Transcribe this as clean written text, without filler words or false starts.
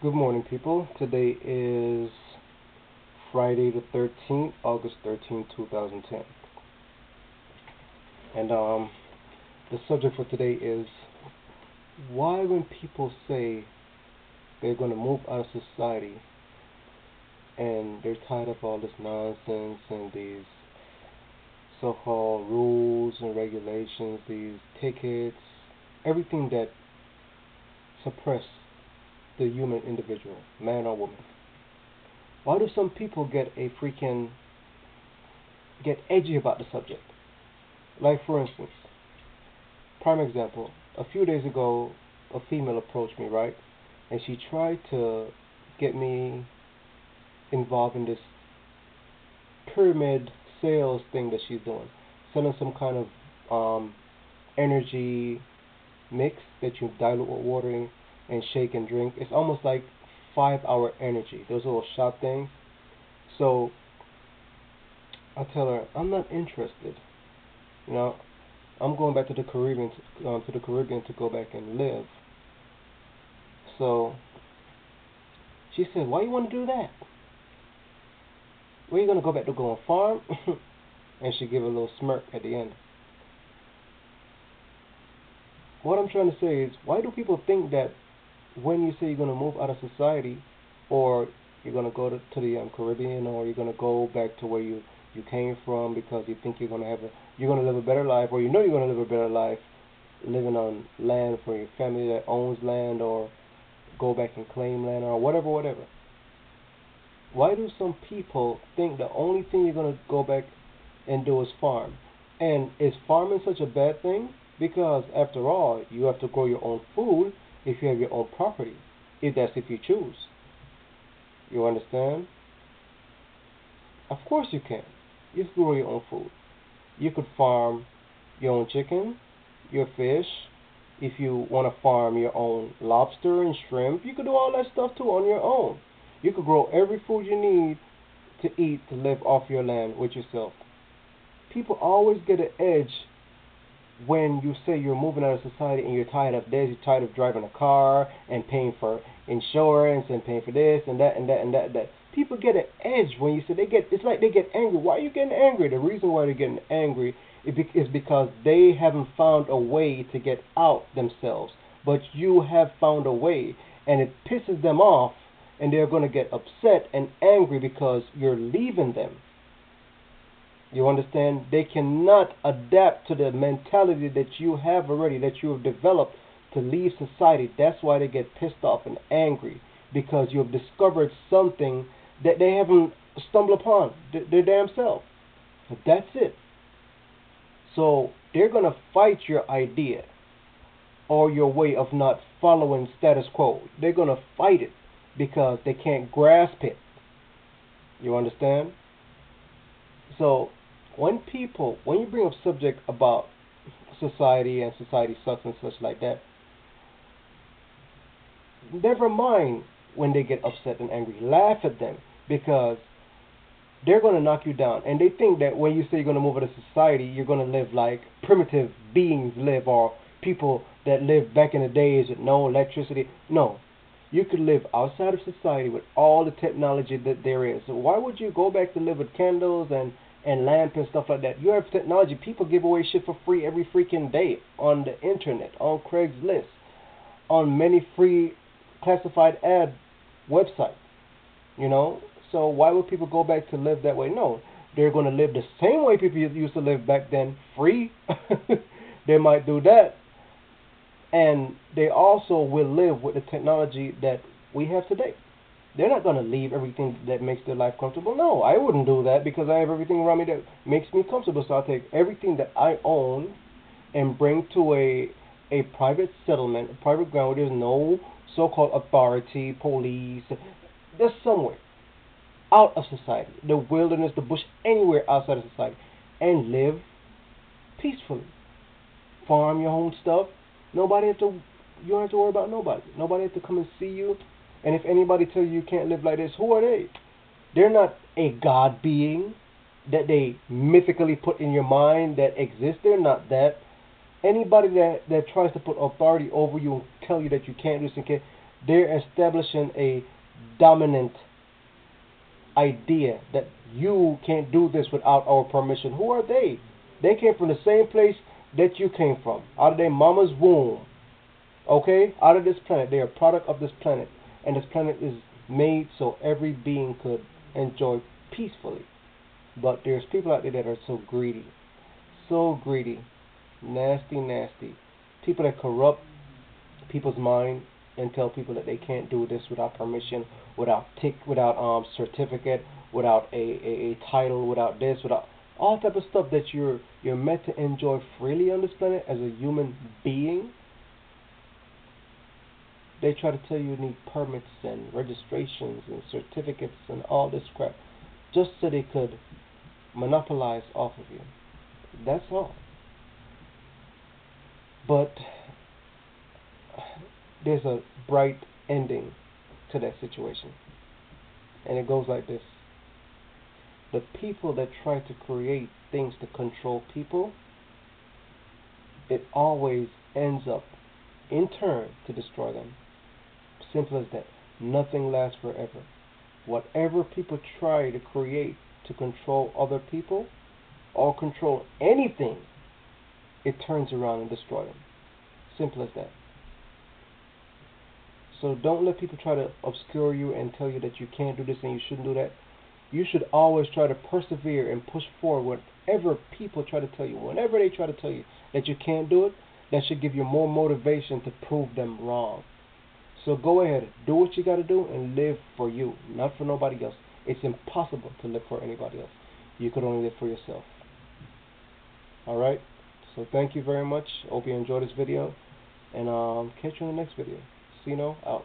Good morning, people. Today is Friday the 13th, August 13th, 2010. And the subject for today is why when people say they're going to move out of society and they're tired of all this nonsense and these so-called rules and regulations, these tickets, everything that suppress the human individual, man or woman. Why do some people get edgy about the subject? Like for instance, prime example, a few days ago a female approached me, right? And she tried to get me involved in this pyramid sales thing that she's doing. Selling some kind of energy mix that you dilute with water and shake and drink. It's almost like 5 hour energy. Those little shot things. So I tell her I'm not interested. You know, I'm going back to the Caribbean to go back and live. So she said, "Why you want to do that? Where you gonna go back to go and farm?" And she gave a little smirk at the end. What I'm trying to say is, why do people think that when you say you're gonna move out of society, or you're gonna go to the Caribbean, or you're gonna go back to where you came from because you think you're gonna live a better life, or you know you're gonna live a better life living on land for your family that owns land, or go back and claim land, or whatever. Why do some people think the only thing you're gonna go back and do is farm? And is farming such a bad thing? Because after all, you have to grow your own food if you have your own property. If you choose. You understand? Of course you can. You can grow your own food. You could farm your own chicken, your fish. If you want to farm your own lobster and shrimp, you could do all that stuff too on your own. You could grow every food you need to eat to live off your land with yourself. People always get an edge when you say you're moving out of society and you're tired of this, you're tired of driving a car and paying for insurance and paying for this and that and that and that. People get an edge when you say it's like they get angry. Why are you getting angry? The reason why they're getting angry is because they haven't found a way to get out themselves. But you have found a way, and it pisses them off, and they're going to get upset and angry because you're leaving them. You understand? They cannot adapt to the mentality that you have already, that you have developed to leave society. That's why they get pissed off and angry, because you have discovered something that they haven't stumbled upon their damn self. That's it. So they're going to fight your idea or your way of not following status quo. They're going to fight it because they can't grasp it. You understand? So when you bring up subject about society and society sucks and such like that, never mind when they get upset and angry. Laugh at them, because they're going to knock you down. And they think that when you say you're going to move out of society, you're going to live like primitive beings live, or people that lived back in the days with no electricity. No. You could live outside of society with all the technology that there is. So why would you go back to live with candles and lamp and stuff like that? You have technology. People give away shit for free every freaking day on the internet, on Craigslist, on many free classified ad websites. You know? So why would people go back to live that way? No. They're going to live the same way people used to live back then, free. They might do that. And they also will live with the technology that we have today. They're not going to leave everything that makes their life comfortable. No, I wouldn't do that, because I have everything around me that makes me comfortable. So I'll take everything that I own and bring to a private settlement, a private ground where there's no so-called authority, police, just somewhere out of society, the wilderness, the bush, anywhere outside of society, and live peacefully. Farm your own stuff. You don't have to worry about nobody. Nobody has to come and see you. And if anybody tells you you can't live like this, who are they? They're not a god being that they mythically put in your mind that exists. They're not that. Anybody that tries to put authority over you and tell you that you can't do this and can't, They're establishing a dominant idea that you can't do this without our permission. Who are they? They came from the same place that you came from, out of their mama's womb. Okay? Out of this planet. They are a product of this planet. And this planet is made so every being could enjoy peacefully. But there's people out there that are so greedy. So greedy. Nasty, nasty. People that corrupt people's mind and tell people that they can't do this without permission, without certificate, without a title, without this, without all type of stuff that you're meant to enjoy freely on this planet as a human being. They try to tell you need permits and registrations and certificates and all this crap just so they could monopolize off of you. That's all. But there's a bright ending to that situation. And it goes like this. The people that try to create things to control people, it always ends up, in turn, to destroy them. Simple as that. Nothing lasts forever. Whatever people try to create to control other people or control anything, it turns around and destroys them. Simple as that. So don't let people try to obscure you and tell you that you can't do this and you shouldn't do that. You should always try to persevere and push forward. Whenever people try to tell you, whenever they try to tell you that you can't do it, that should give you more motivation to prove them wrong. So go ahead, do what you got to do and live for you, not for nobody else. It's impossible to live for anybody else. You could only live for yourself. Alright? So thank you very much. Hope you enjoyed this video. And catch you in the next video. See you out.